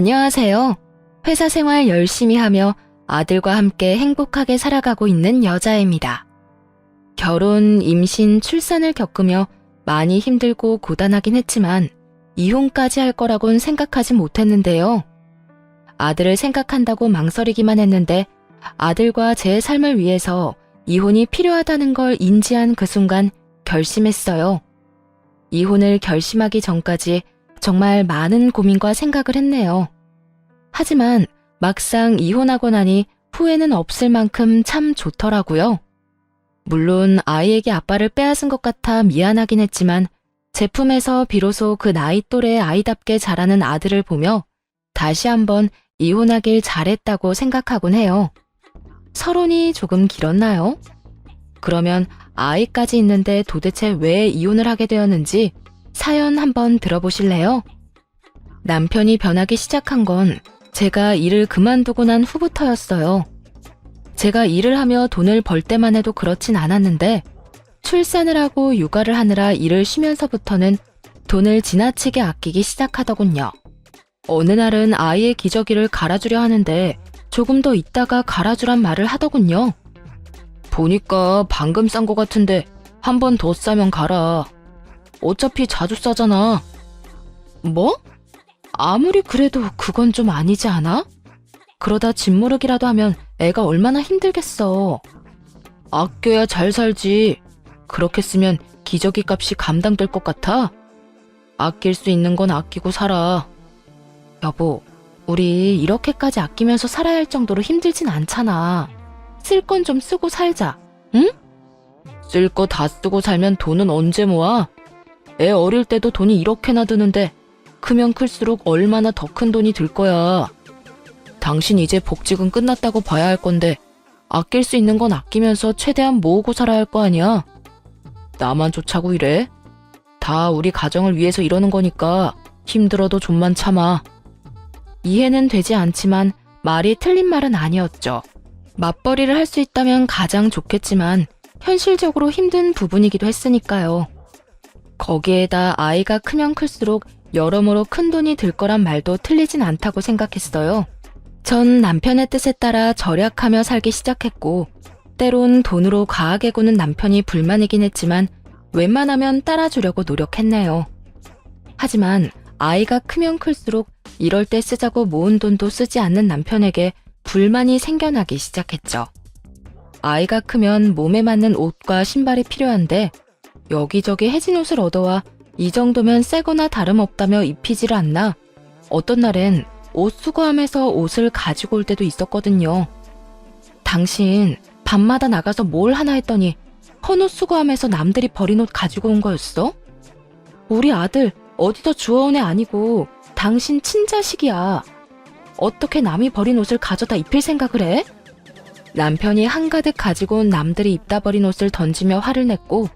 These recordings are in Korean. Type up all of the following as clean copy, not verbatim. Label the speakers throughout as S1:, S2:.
S1: 안녕하세요. 회사 생활 열심히 하며 아들과 함께 행복하게 살아가고 있는 여자입니다. 결혼, 임신, 출산을 겪으며 많이 힘들고 고단하긴 했지만 이혼까지 할 거라곤 생각하지 못했는데요. 아들을 생각한다고 망설이기만 했는데 아들과 제 삶을 위해서 이혼이 필요하다는 걸 인지한 그 순간 결심했어요. 이혼을 결심하기 전까지 정말 많은 고민과 생각을 했네요. 하지만 막상 이혼하고 나니 후회는 없을 만큼 참 좋더라고요. 물론 아이에게 아빠를 빼앗은 것 같아 미안하긴 했지만 제품에서 비로소 그 나이 또래의 아이답게 자라는 아들을 보며 다시 한번 이혼하길 잘했다고 생각하곤 해요. 서론이 조금 길었나요? 그러면 아이까지 있는데 도대체 왜 이혼을 하게 되었는지 사연 한번 들어보실래요? 남편이 변하기 시작한 건 제가 일을 그만두고 난 후부터였어요. 제가 일을 하며 돈을 벌 때만 해도 그렇진 않았는데 출산을 하고 육아를 하느라 일을 쉬면서부터는 돈을 지나치게 아끼기 시작하더군요. 어느 날은 아이의 기저귀를 갈아주려 하는데 조금 더 있다가 갈아주란 말을 하더군요. 보니까 방금 싼 거 같은데 한 번 더 싸면 갈아. 어차피 자주 싸잖아. 뭐? 아무리 그래도 그건 좀 아니지 않아? 그러다 짓무르기라도 하면 애가 얼마나 힘들겠어. 아껴야 잘 살지. 그렇게 쓰면 기저귀 값이 감당될 것 같아? 아낄 수 있는 건 아끼고 살아. 여보, 우리 이렇게까지 아끼면서 살아야 할 정도로 힘들진 않잖아. 쓸 건 좀 쓰고 살자, 응? 쓸 거 다 쓰고 살면 돈은 언제 모아? 애 어릴 때도 돈이 이렇게나 드는데 크면 클수록 얼마나 더 큰 돈이 들 거야. 당신 이제 복직은 끝났다고 봐야 할 건데 아낄 수 있는 건 아끼면서 최대한 모으고 살아야 할 거 아니야? 나만 좋자고 이래? 다 우리 가정을 위해서 이러는 거니까 힘들어도 좀만 참아. 이해는 되지 않지만 말이 틀린 말은 아니었죠. 맞벌이를 할 수 있다면 가장 좋겠지만 현실적으로 힘든 부분이기도 했으니까요. 거기에다 아이가 크면 클수록 여러모로 큰 돈이 들 거란 말도 틀리진 않다고 생각했어요. 전 남편의 뜻에 따라 절약하며 살기 시작했고 때론 돈으로 과하게 구는 남편이 불만이긴 했지만 웬만하면 따라주려고 노력했네요. 하지만 아이가 크면 클수록 이럴 때 쓰자고 모은 돈도 쓰지 않는 남편에게 불만이 생겨나기 시작했죠. 아이가 크면 몸에 맞는 옷과 신발이 필요한데 여기저기 해진 옷을 얻어와 이 정도면 새거나 다름없다며 입히지를 않나 어떤 날엔 옷 수거함에서 옷을 가지고 올 때도 있었거든요. 당신 밤마다 나가서 뭘 하나 했더니 헌옷 수거함에서 남들이 버린 옷 가지고 온 거였어? 우리 아들 어디서 주워온 애 아니고 당신 친자식이야. 어떻게 남이 버린 옷을 가져다 입힐 생각을 해? 남편이 한가득 가지고 온 남들이 입다 버린 옷을 던지며 화를 냈고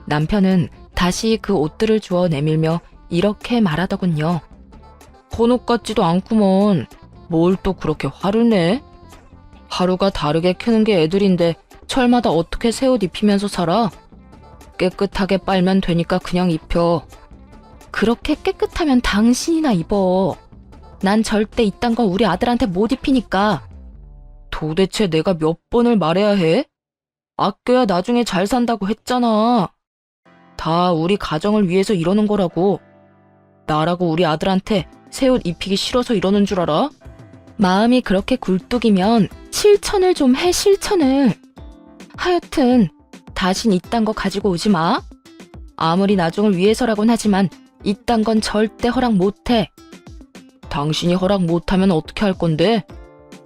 S1: 남편은 다시 그 옷들을 주워 내밀며 이렇게 말하더군요. 헌옷 같지도 않구먼. 뭘 또 그렇게 화를 내? 하루가 다르게 크는 게 애들인데 철마다 어떻게 새 옷 입히면서 살아? 깨끗하게 빨면 되니까 그냥 입혀. 그렇게 깨끗하면 당신이나 입어. 난 절대 이딴 거 우리 아들한테 못 입히니까. 도대체 내가 몇 번을 말해야 해? 아껴야 나중에 잘 산다고 했잖아. 다 우리 가정을 위해서 이러는 거라고. 나라고 우리 아들한테 새 옷 입히기 싫어서 이러는 줄 알아? 마음이 그렇게 굴뚝이면 실천을 좀 해, 실천을. 하여튼 다신 이딴 거 가지고 오지 마. 아무리 나중을 위해서라곤 하지만 이딴 건 절대 허락 못해. 당신이 허락 못하면 어떻게 할 건데?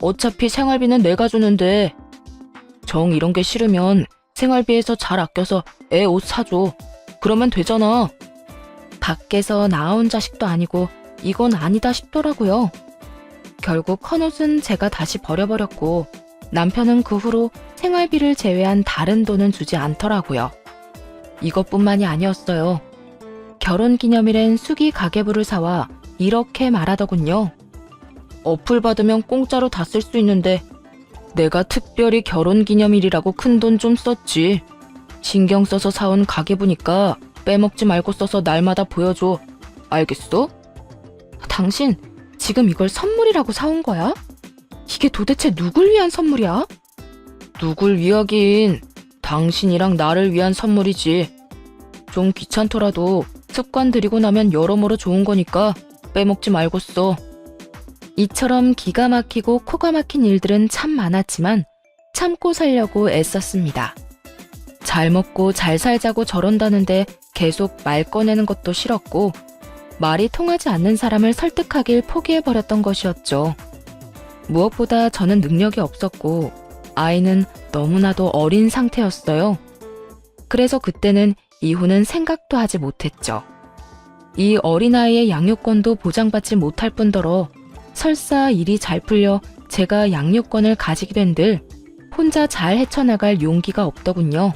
S1: 어차피 생활비는 내가 주는데. 정 이런 게 싫으면 생활비에서 잘 아껴서 애 옷 사줘. 그러면 되잖아. 밖에서 낳아온 자식도 아니고 이건 아니다 싶더라고요. 결국 헌옷은 제가 다시 버려버렸고 남편은 그 후로 생활비를 제외한 다른 돈은 주지 않더라고요. 이것뿐만이 아니었어요. 결혼기념일엔 수기 가계부를 사와 이렇게 말하더군요. 어플 받으면 공짜로 다 쓸 수 있는데 내가 특별히 결혼기념일이라고 큰 돈 좀 썼지. 신경 써서 사온 가계부니까 빼먹지 말고 써서 날마다 보여줘. 알겠어? 당신 지금 이걸 선물이라고 사온 거야? 이게 도대체 누굴 위한 선물이야? 누굴 위하긴 당신이랑 나를 위한 선물이지. 좀 귀찮더라도 습관 들이고 나면 여러모로 좋은 거니까 빼먹지 말고 써. 이처럼 기가 막히고 코가 막힌 일들은 참 많았지만 참고 살려고 애썼습니다. 잘 먹고 잘 살자고 저런다는데 계속 말 꺼내는 것도 싫었고 말이 통하지 않는 사람을 설득하길 포기해버렸던 것이었죠. 무엇보다 저는 능력이 없었고 아이는 너무나도 어린 상태였어요. 그래서 그때는 이혼은 생각도 하지 못했죠. 이 어린아이의 양육권도 보장받지 못할 뿐더러 설사 일이 잘 풀려 제가 양육권을 가지게 된들 혼자 잘 헤쳐나갈 용기가 없더군요.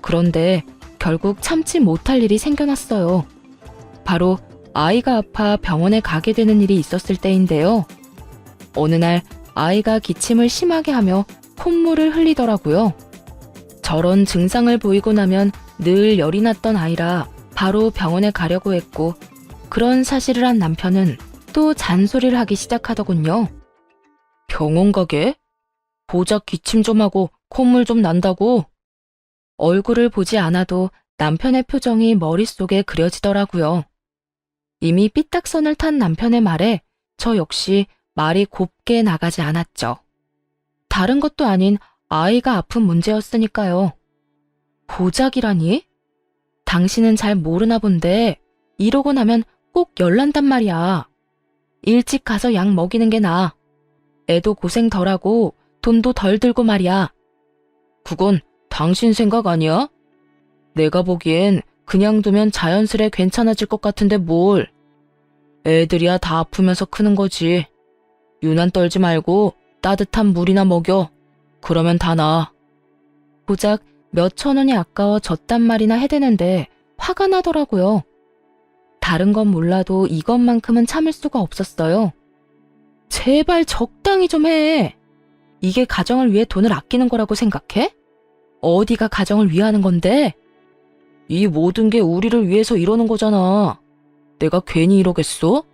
S1: 그런데 결국 참지 못할 일이 생겨났어요. 바로 아이가 아파 병원에 가게 되는 일이 있었을 때인데요. 어느 날 아이가 기침을 심하게 하며 콧물을 흘리더라고요. 저런 증상을 보이고 나면 늘 열이 났던 아이라 바로 병원에 가려고 했고 그런 사실을 한 남편은 또 잔소리를 하기 시작하더군요. 병원 가게? 고작 기침 좀 하고 콧물 좀 난다고? 얼굴을 보지 않아도 남편의 표정이 머릿속에 그려지더라고요. 이미 삐딱선을 탄 남편의 말에 저 역시 말이 곱게 나가지 않았죠. 다른 것도 아닌 아이가 아픈 문제였으니까요. 고작이라니? 당신은 잘 모르나 본데 이러고 나면 꼭 열난단 말이야. 일찍 가서 약 먹이는 게 나아. 애도 고생 덜하고 돈도 덜 들고 말이야. 그건 당신 생각 아니야? 내가 보기엔 그냥 두면 자연스레 괜찮아질 것 같은데 뭘. 애들이야 다 아프면서 크는 거지. 유난 떨지 말고 따뜻한 물이나 먹여. 그러면 다 나아. 고작 몇천 원이 아까워 졌단 말이나 해대는데 화가 나더라고요. 다른 건 몰라도 이것만큼은 참을 수가 없었어요. 제발 적당히 좀 해. 이게 가정을 위해 돈을 아끼는 거라고 생각해? 어디가 가정을 위하는 건데? 이 모든 게 우리를 위해서 이러는 거잖아. 내가 괜히 이러겠어?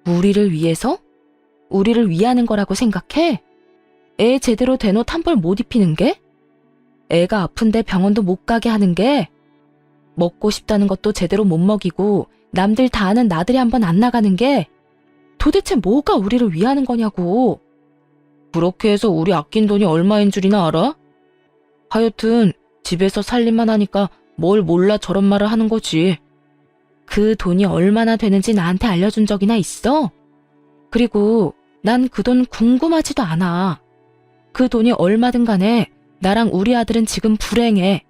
S1: 우리를 위해서? 우리를 위하는 거라고 생각해? 애 제대로 된 옷 한 벌 못 입히는 게? 애가 아픈데 병원도 못 가게 하는 게? 먹고 싶다는 것도 제대로 못 먹이고 남들 다 아는 나들이 한번 안 나가는 게? 도대체 뭐가 우리를 위하는 거냐고. 그렇게 해서 우리 아낀 돈이 얼마인 줄이나 알아? 하여튼 집에서 살림만 하니까 뭘 몰라 저런 말을 하는 거지. 그 돈이 얼마나 되는지 나한테 알려준 적이나 있어? 그리고 난 그 돈 궁금하지도 않아. 그 돈이 얼마든 간에 나랑 우리 아들은 지금 불행해.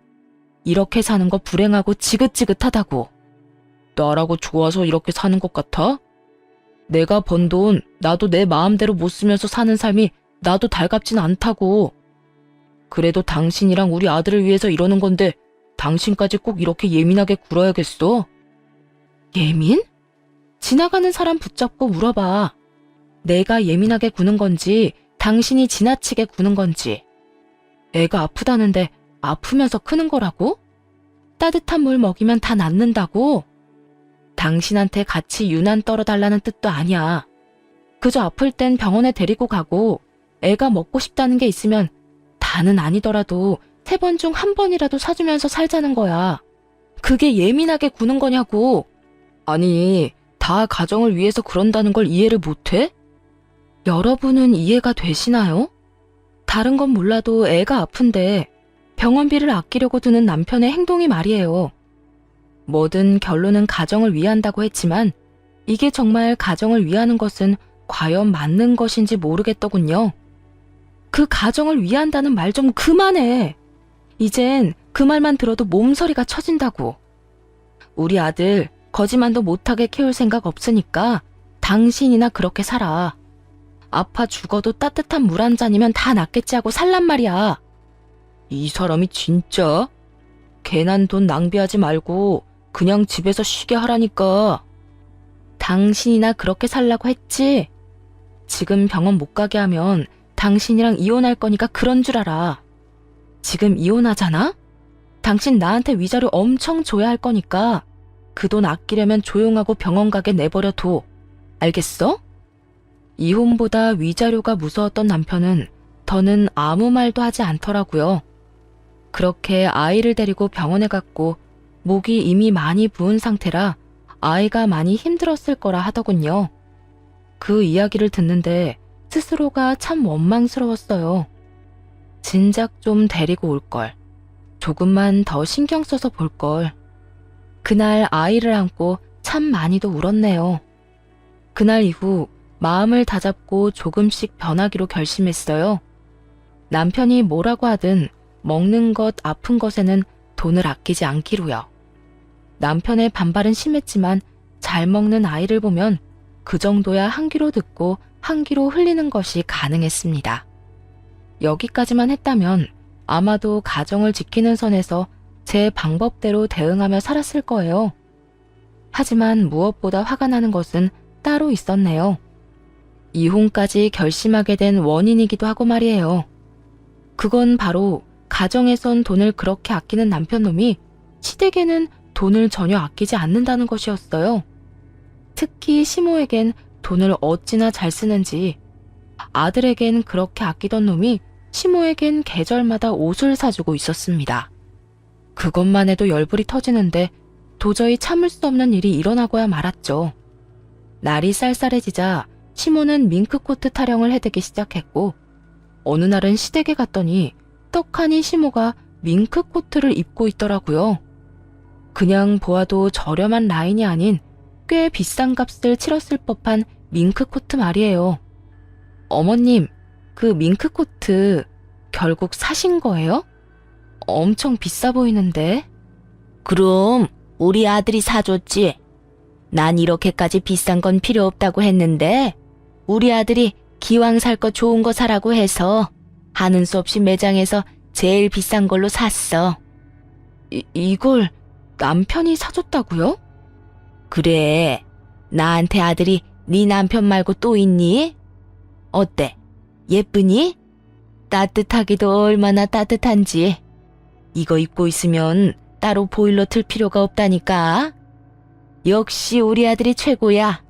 S1: 이렇게 사는 거 불행하고 지긋지긋하다고. 나라고 좋아서 이렇게 사는 것 같아? 내가 번 돈 나도 내 마음대로 못 쓰면서 사는 삶이 나도 달갑진 않다고. 그래도 당신이랑 우리 아들을 위해서 이러는 건데 당신까지 꼭 이렇게 예민하게 굴어야겠어? 예민? 지나가는 사람 붙잡고 물어봐. 내가 예민하게 구는 건지 당신이 지나치게 구는 건지. 애가 아프다는데 아프면서 크는 거라고? 따뜻한 물 먹이면 다 낫는다고? 당신한테 같이 유난 떨어달라는 뜻도 아니야. 그저 아플 땐 병원에 데리고 가고 애가 먹고 싶다는 게 있으면 다는 아니더라도 3번 중 1번이라도 사주면서 살자는 거야. 그게 예민하게 구는 거냐고. 아니, 다 가정을 위해서 그런다는 걸 이해를 못해? 여러분은 이해가 되시나요? 다른 건 몰라도 애가 아픈데 병원비를 아끼려고 드는 남편의 행동이 말이에요. 뭐든 결론은 가정을 위한다고 했지만 이게 정말 가정을 위하는 것은 과연 맞는 것인지 모르겠더군요. 그 가정을 위한다는 말 좀 그만해. 이젠 그 말만 들어도 몸서리가 쳐진다고. 우리 아들 거지만도 못하게 키울 생각 없으니까 당신이나 그렇게 살아. 아파 죽어도 따뜻한 물 한 잔이면 다 낫겠지 하고 살란 말이야. 이 사람이 진짜? 괜한 돈 낭비하지 말고 그냥 집에서 쉬게 하라니까. 당신이나 그렇게 살라고 했지? 지금 병원 못 가게 하면 당신이랑 이혼할 거니까 그런 줄 알아. 지금 이혼하잖아? 당신 나한테 위자료 엄청 줘야 할 거니까 그 돈 아끼려면 조용하고 병원 가게 내버려 둬. 알겠어? 이혼보다 위자료가 무서웠던 남편은 더는 아무 말도 하지 않더라고요. 그렇게 아이를 데리고 병원에 갔고 목이 이미 많이 부은 상태라 아이가 많이 힘들었을 거라 하더군요. 그 이야기를 듣는데 스스로가 참 원망스러웠어요. 진작 좀 데리고 올 걸. 조금만 더 신경 써서 볼 걸. 그날 아이를 안고 참 많이도 울었네요. 그날 이후 마음을 다잡고 조금씩 변하기로 결심했어요. 남편이 뭐라고 하든 먹는 것, 아픈 것에는 돈을 아끼지 않기로요. 남편의 반발은 심했지만 잘 먹는 아이를 보면 그 정도야 한 귀로 듣고 한 귀로 흘리는 것이 가능했습니다. 여기까지만 했다면 아마도 가정을 지키는 선에서 제 방법대로 대응하며 살았을 거예요. 하지만 무엇보다 화가 나는 것은 따로 있었네요. 이혼까지 결심하게 된 원인이기도 하고 말이에요. 그건 바로 가정에선 돈을 그렇게 아끼는 남편놈이 시댁에는 돈을 전혀 아끼지 않는다는 것이었어요. 특히 시모에겐 돈을 어찌나 잘 쓰는지 아들에겐 그렇게 아끼던 놈이 시모에겐 계절마다 옷을 사주고 있었습니다. 그것만 해도 열불이 터지는데 도저히 참을 수 없는 일이 일어나고야 말았죠. 날이 쌀쌀해지자 시모는 밍크코트 타령을 해대기 시작했고 어느 날은 시댁에 갔더니 떡하니 시모가 밍크코트를 입고 있더라고요. 그냥 보아도 저렴한 라인이 아닌 꽤 비싼 값을 치렀을 법한 밍크코트 말이에요. 어머님, 그 밍크코트 결국 사신 거예요? 엄청 비싸 보이는데.
S2: 그럼 우리 아들이 사줬지. 난 이렇게까지 비싼 건 필요 없다고 했는데 우리 아들이 기왕 살 거 좋은 거 사라고 해서 하는 수 없이 매장에서 제일 비싼 걸로 샀어.
S1: 이걸 남편이 사줬다고요?
S2: 그래. 나한테 아들이 네 남편 말고 또 있니? 어때? 예쁘니? 따뜻하기도 얼마나 따뜻한지. 이거 입고 있으면 따로 보일러 틀 필요가 없다니까. 역시 우리 아들이 최고야.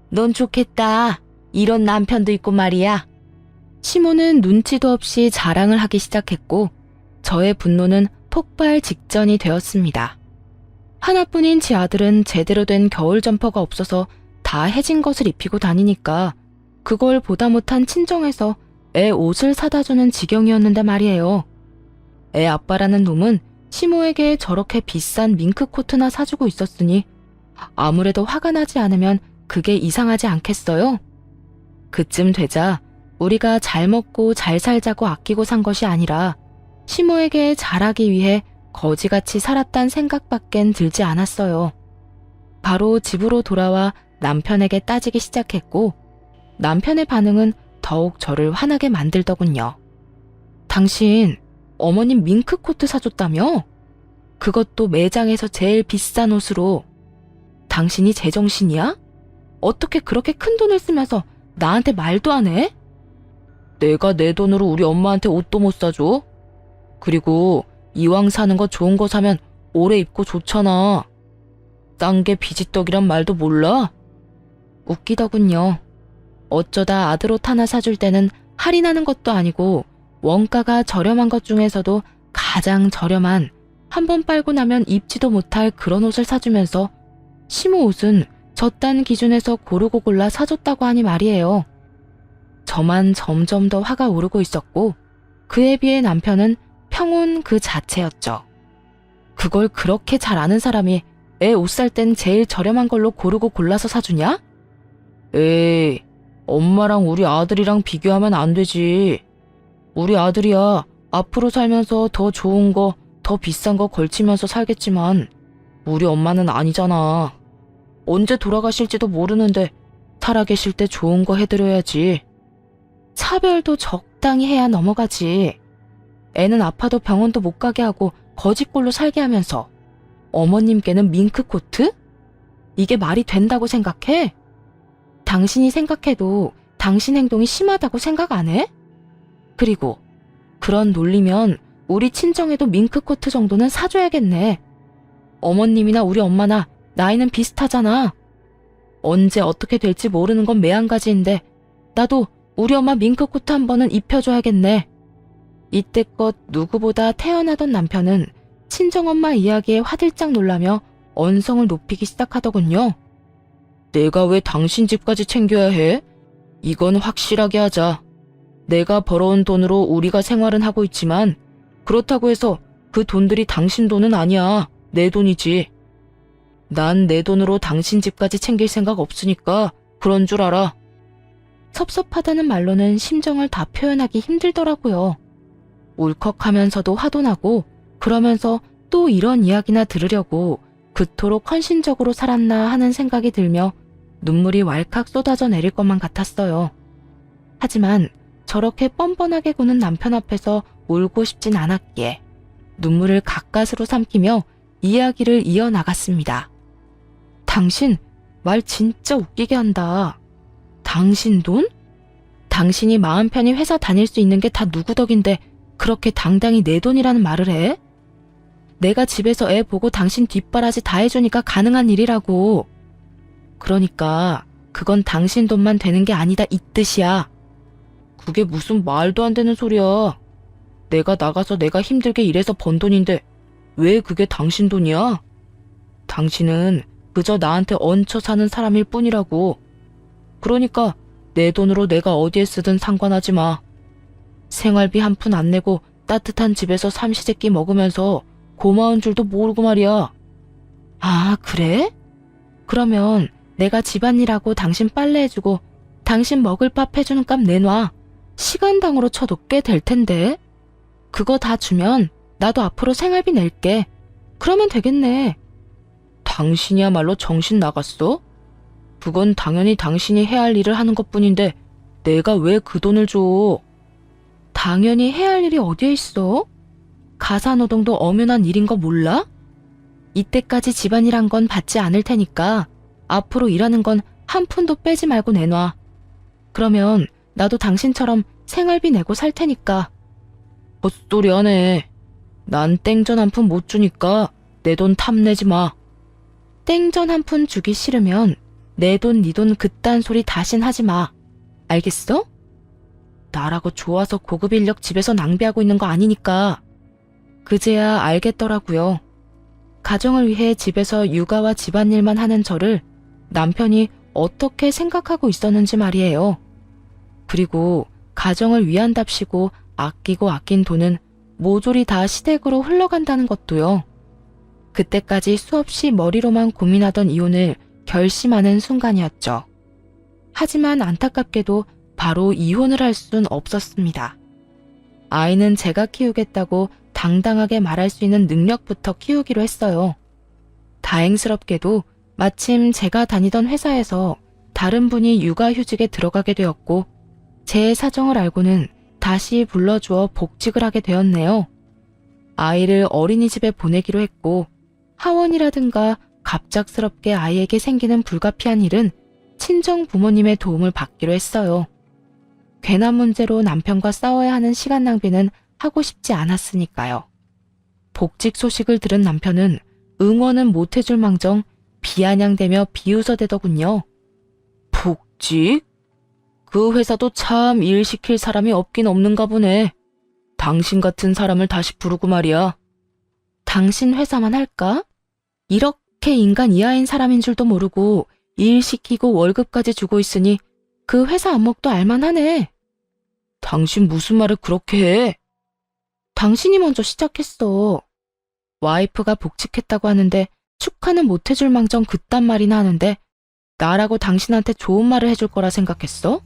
S2: 넌 좋겠다. 이런 남편도 있고 말이야.
S1: 시모는 눈치도 없이 자랑을 하기 시작했고 저의 분노는 폭발 직전이 되었습니다. 하나뿐인 제 아들은 제대로 된 겨울 점퍼가 없어서 다 해진 것을 입히고 다니니까 그걸 보다 못한 친정에서 애 옷을 사다 주는 지경이었는데 말이에요. 애 아빠라는 놈은 시모에게 저렇게 비싼 밍크코트나 사주고 있었으니 아무래도 화가 나지 않으면 그게 이상하지 않겠어요? 그쯤 되자 우리가 잘 먹고 잘 살자고 아끼고 산 것이 아니라 시모에게 잘하기 위해 거지같이 살았단 생각밖엔 들지 않았어요. 바로 집으로 돌아와 남편에게 따지기 시작했고 남편의 반응은 더욱 저를 화나게 만들더군요. 당신 어머님 밍크코트 사줬다며? 그것도 매장에서 제일 비싼 옷으로. 당신이 제정신이야? 어떻게 그렇게 큰 돈을 쓰면서 나한테 말도 안 해? 내가 내 돈으로 우리 엄마한테 옷도 못 사줘. 그리고 이왕 사는 거 좋은 거 사면 오래 입고 좋잖아. 싼 게 비지떡이란 말도 몰라? 웃기더군요. 어쩌다 아들 옷 하나 사줄 때는 할인하는 것도 아니고 원가가 저렴한 것 중에서도 가장 저렴한 한 번 빨고 나면 입지도 못할 그런 옷을 사주면서 시모 옷은 저딴 기준에서 고르고 골라 사줬다고 하니 말이에요. 저만 점점 더 화가 오르고 있었고 그에 비해 남편은 평온 그 자체였죠. 그걸 그렇게 잘 아는 사람이 애 옷 살 땐 제일 저렴한 걸로 고르고 골라서 사주냐? 에이, 엄마랑 우리 아들이랑 비교하면 안 되지. 우리 아들이야 앞으로 살면서 더 좋은 거, 더 비싼 거 걸치면서 살겠지만 우리 엄마는 아니잖아. 언제 돌아가실지도 모르는데 살아계실 때 좋은 거 해드려야지. 차별도 적당히 해야 넘어가지. 애는 아파도 병원도 못 가게 하고 거지꼴로 살게 하면서 어머님께는 밍크코트? 이게 말이 된다고 생각해? 당신이 생각해도 당신 행동이 심하다고 생각 안 해? 그리고 그런 논리면 우리 친정에도 밍크코트 정도는 사줘야겠네. 어머님이나 우리 엄마나 나이는 비슷하잖아. 언제 어떻게 될지 모르는 건 매한가지인데 나도 우리 엄마 밍크코트 한 번은 입혀줘야겠네. 이때껏 누구보다 태어나던 남편은 친정엄마 이야기에 화들짝 놀라며 언성을 높이기 시작하더군요. 내가 왜 당신 집까지 챙겨야 해? 이건 확실하게 하자. 내가 벌어온 돈으로 우리가 생활은 하고 있지만 그렇다고 해서 그 돈들이 당신 돈은 아니야. 내 돈이지. 난 내 돈으로 당신 집까지 챙길 생각 없으니까 그런 줄 알아. 섭섭하다는 말로는 심정을 다 표현하기 힘들더라고요. 울컥하면서도 화도 나고 그러면서 또 이런 이야기나 들으려고 그토록 헌신적으로 살았나 하는 생각이 들며 눈물이 왈칵 쏟아져 내릴 것만 같았어요. 하지만 저렇게 뻔뻔하게 구는 남편 앞에서 울고 싶진 않았기에 눈물을 가까스로 삼키며 이야기를 이어나갔습니다. 당신 말 진짜 웃기게 한다. 당신 돈? 당신이 마음 편히 회사 다닐 수 있는 게 다 누구 덕인데 그렇게 당당히 내 돈이라는 말을 해? 내가 집에서 애 보고 당신 뒷바라지 다 해주니까 가능한 일이라고. 그러니까 그건 당신 돈만 되는 게 아니다 이 뜻이야. 그게 무슨 말도 안 되는 소리야. 내가 나가서 내가 힘들게 일해서 번 돈인데 왜 그게 당신 돈이야? 당신은 그저 나한테 얹혀 사는 사람일 뿐이라고. 그러니까 내 돈으로 내가 어디에 쓰든 상관하지 마. 생활비 한 푼 안 내고 따뜻한 집에서 삼시세끼 먹으면서 고마운 줄도 모르고 말이야. 아, 그래? 그러면 내가 집안일하고 당신 빨래해주고 당신 먹을 밥 해주는 값 내놔. 시간당으로 쳐도 꽤 될 텐데. 그거 다 주면 나도 앞으로 생활비 낼게. 그러면 되겠네. 당신이야말로 정신 나갔어? 그건 당연히 당신이 해야 할 일을 하는 것뿐인데 내가 왜 그 돈을 줘? 당연히 해야 할 일이 어디에 있어? 가사노동도 엄연한 일인 거 몰라? 이때까지 집안일한 건 받지 않을 테니까 앞으로 일하는 건 한 푼도 빼지 말고 내놔. 그러면 나도 당신처럼 생활비 내고 살 테니까. 헛소리 하네. 난 땡전 한 푼 못 주니까 내 돈 탐내지 마. 땡전 한 푼 주기 싫으면 내 돈, 네 돈 그딴 소리 다신 하지 마. 알겠어? 나라고 좋아서 고급 인력 집에서 낭비하고 있는 거 아니니까. 그제야 알겠더라고요. 가정을 위해 집에서 육아와 집안일만 하는 저를 남편이 어떻게 생각하고 있었는지 말이에요. 그리고 가정을 위한답시고 아끼고 아낀 돈은 모조리 다 시댁으로 흘러간다는 것도요. 그때까지 수없이 머리로만 고민하던 이혼을 결심하는 순간이었죠. 하지만 안타깝게도 바로 이혼을 할 순 없었습니다. 아이는 제가 키우겠다고 당당하게 말할 수 있는 능력부터 키우기로 했어요. 다행스럽게도 마침 제가 다니던 회사에서 다른 분이 육아휴직에 들어가게 되었고 제 사정을 알고는 다시 불러주어 복직을 하게 되었네요. 아이를 어린이집에 보내기로 했고 하원이라든가 갑작스럽게 아이에게 생기는 불가피한 일은 친정 부모님의 도움을 받기로 했어요. 괜한 문제로 남편과 싸워야 하는 시간 낭비는 하고 싶지 않았으니까요. 복직 소식을 들은 남편은 응원은 못해줄 망정 비아냥대며 비웃어대더군요. 복직? 그 회사도 참 일 시킬 사람이 없긴 없는가 보네. 당신 같은 사람을 다시 부르고 말이야. 당신 회사만 할까? 이렇게 인간 이하인 사람인 줄도 모르고 일 시키고 월급까지 주고 있으니 그 회사 안목도 알만하네. 당신 무슨 말을 그렇게 해? 당신이 먼저 시작했어. 와이프가 복직했다고 하는데 축하는 못해줄 망정 그딴 말이나 하는데 나라고 당신한테 좋은 말을 해줄 거라 생각했어?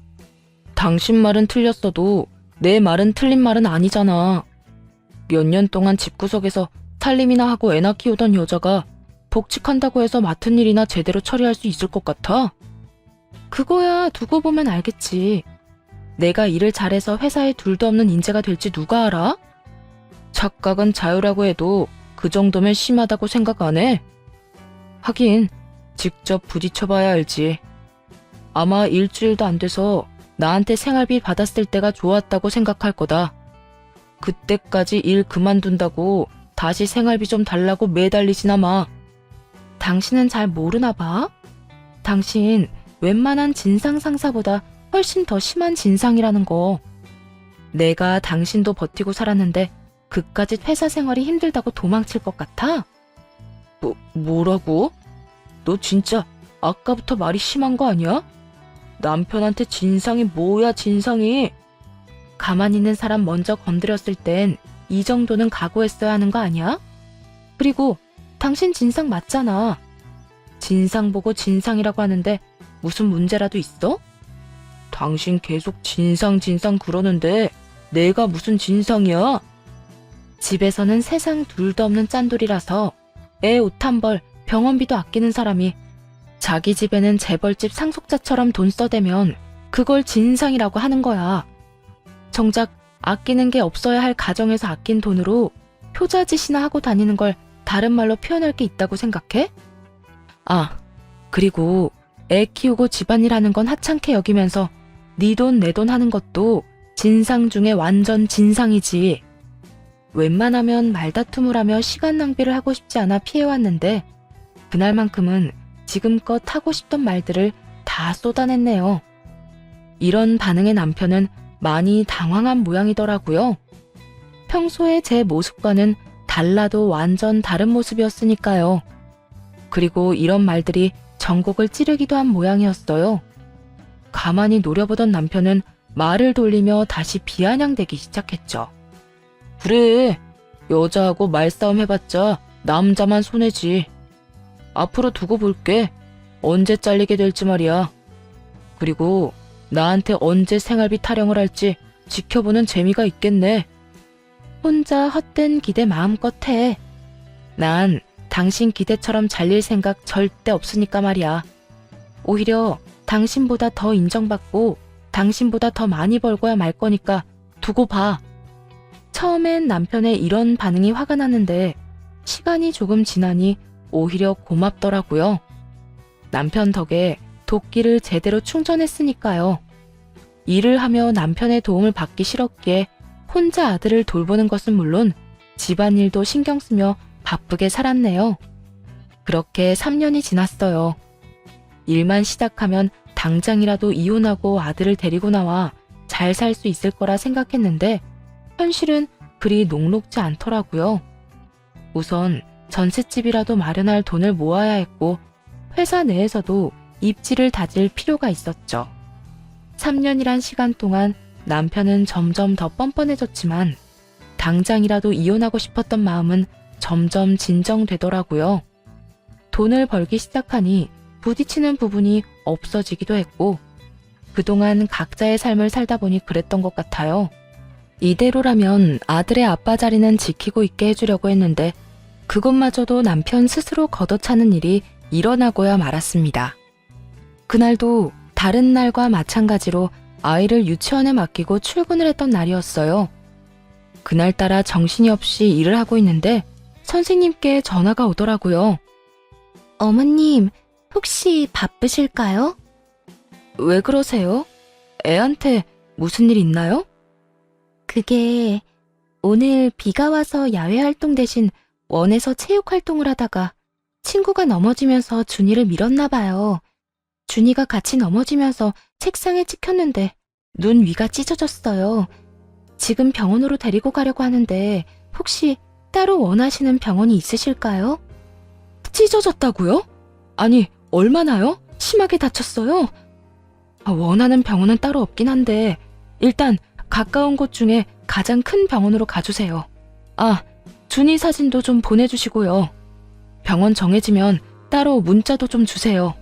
S1: 당신 말은 틀렸어도 내 말은 틀린 말은 아니잖아. 몇 년 동안 집구석에서 살림이나 하고 애나 키우던 여자가 복직한다고 해서 맡은 일이나 제대로 처리할 수 있을 것 같아? 그거야 두고 보면 알겠지. 내가 일을 잘해서 회사에 둘도 없는 인재가 될지 누가 알아? 착각은 자유라고 해도 그 정도면 심하다고 생각 안 해? 하긴 직접 부딪혀봐야 알지. 아마 일주일도 안 돼서 나한테 생활비 받았을 때가 좋았다고 생각할 거다. 그때까지 일 그만둔다고 다시 생활비 좀 달라고 매달리지나 마. 당신은 잘 모르나 봐. 당신 웬만한 진상 상사보다 훨씬 더 심한 진상이라는 거. 내가 당신도 버티고 살았는데 그까짓 회사 생활이 힘들다고 도망칠 것 같아? 뭐라고? 너 진짜 아까부터 말이 심한 거 아니야? 남편한테 진상이 뭐야, 진상이? 가만히 있는 사람 먼저 건드렸을 땐 이 정도는 각오했어야 하는 거 아니야? 그리고 당신 진상 맞잖아. 진상 보고 진상이라고 하는데 무슨 문제라도 있어? 당신 계속 진상 그러는데 내가 무슨 진상이야? 집에서는 세상 둘도 없는 짠돌이라서 애 옷 한 벌, 병원비도 아끼는 사람이 자기 집에는 재벌집 상속자처럼 돈 써대면 그걸 진상이라고 하는 거야. 정작 아끼는 게 없어야 할 가정에서 아낀 돈으로 효자짓이나 하고 다니는 걸 다른 말로 표현할 게 있다고 생각해? 아, 그리고 애 키우고 집안일 하는 건 하찮게 여기면서 네 돈 내 돈 하는 것도 진상 중에 완전 진상이지. 웬만하면 말다툼을 하며 시간 낭비를 하고 싶지 않아 피해왔는데 그날만큼은 지금껏 하고 싶던 말들을 다 쏟아냈네요. 이런 반응의 남편은 많이 당황한 모양이더라고요. 평소에 제 모습과는 달라도 완전 다른 모습이었으니까요. 그리고 이런 말들이 전곡을 찌르기도 한 모양이었어요. 가만히 노려보던 남편은 말을 돌리며 다시 비아냥대기 시작했죠. 그래, 여자하고 말싸움 해봤자 남자만 손해지. 앞으로 두고 볼게. 언제 잘리게 될지 말이야. 그리고 나한테 언제 생활비 타령을 할지 지켜보는 재미가 있겠네. 혼자 헛된 기대 마음껏 해. 난 당신 기대처럼 잘릴 생각 절대 없으니까 말이야. 오히려 당신보다 더 인정받고 당신보다 더 많이 벌고야 말 거니까 두고 봐. 처음엔 남편의 이런 반응이 화가 나는데 시간이 조금 지나니 오히려 고맙더라고요. 남편 덕에 도끼를 제대로 충전했으니까요. 일을 하며 남편의 도움을 받기 싫었기에 혼자 아들을 돌보는 것은 물론 집안일도 신경 쓰며 바쁘게 살았네요. 그렇게 3년이 지났어요. 일만 시작하면 당장이라도 이혼하고 아들을 데리고 나와 잘 살 수 있을 거라 생각했는데 현실은 그리 녹록지 않더라고요. 우선 전셋집이라도 마련할 돈을 모아야 했고 회사 내에서도 입지를 다질 필요가 있었죠. 3년이란 시간 동안 남편은 점점 더 뻔뻔해졌지만 당장이라도 이혼하고 싶었던 마음은 점점 진정되더라고요. 돈을 벌기 시작하니 부딪히는 부분이 없어지기도 했고 그동안 각자의 삶을 살다 보니 그랬던 것 같아요. 이대로라면 아들의 아빠 자리는 지키고 있게 해주려고 했는데 그것마저도 남편 스스로 걷어차는 일이 일어나고야 말았습니다. 그날도 다른 날과 마찬가지로 아이를 유치원에 맡기고 출근을 했던 날이었어요. 그날따라 정신이 없이 일을 하고 있는데 선생님께 전화가 오더라고요. 어머님, 혹시 바쁘실까요? 왜 그러세요? 애한테 무슨 일 있나요? 그게 오늘 비가 와서 야외 활동 대신 원에서 체육 활동을 하다가 친구가 넘어지면서 준이를 밀었나 봐요. 준이가 같이 넘어지면서 책상에 찍혔는데 눈 위가 찢어졌어요. 지금 병원으로 데리고 가려고 하는데 혹시 따로 원하시는 병원이 있으실까요? 찢어졌다고요? 아니, 얼마나요? 심하게 다쳤어요? 원하는 병원은 따로 없긴 한데 일단 가까운 곳 중에 가장 큰 병원으로 가주세요. 아, 준이 사진도 좀 보내주시고요. 병원 정해지면 따로 문자도 좀 주세요.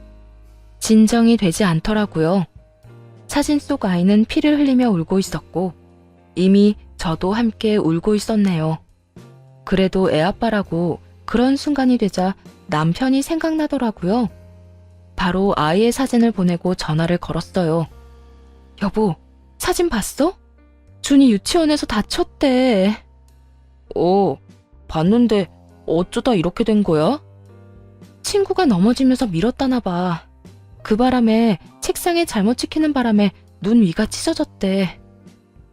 S1: 진정이 되지 않더라고요. 사진 속 아이는 피를 흘리며 울고 있었고 이미 저도 함께 울고 있었네요. 그래도 애아빠라고 그런 순간이 되자 남편이 생각나더라고요. 바로 아이의 사진을 보내고 전화를 걸었어요. 여보, 사진 봤어? 준이 유치원에서 다쳤대. 봤는데 어쩌다 이렇게 된 거야? 친구가 넘어지면서 밀었다나 봐. 그 바람에 책상에 잘못 찍히는 바람에 눈 위가 찢어졌대.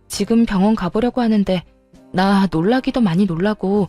S1: 지금 병원 가보려고 하는데 나 놀라기도 많이 놀라고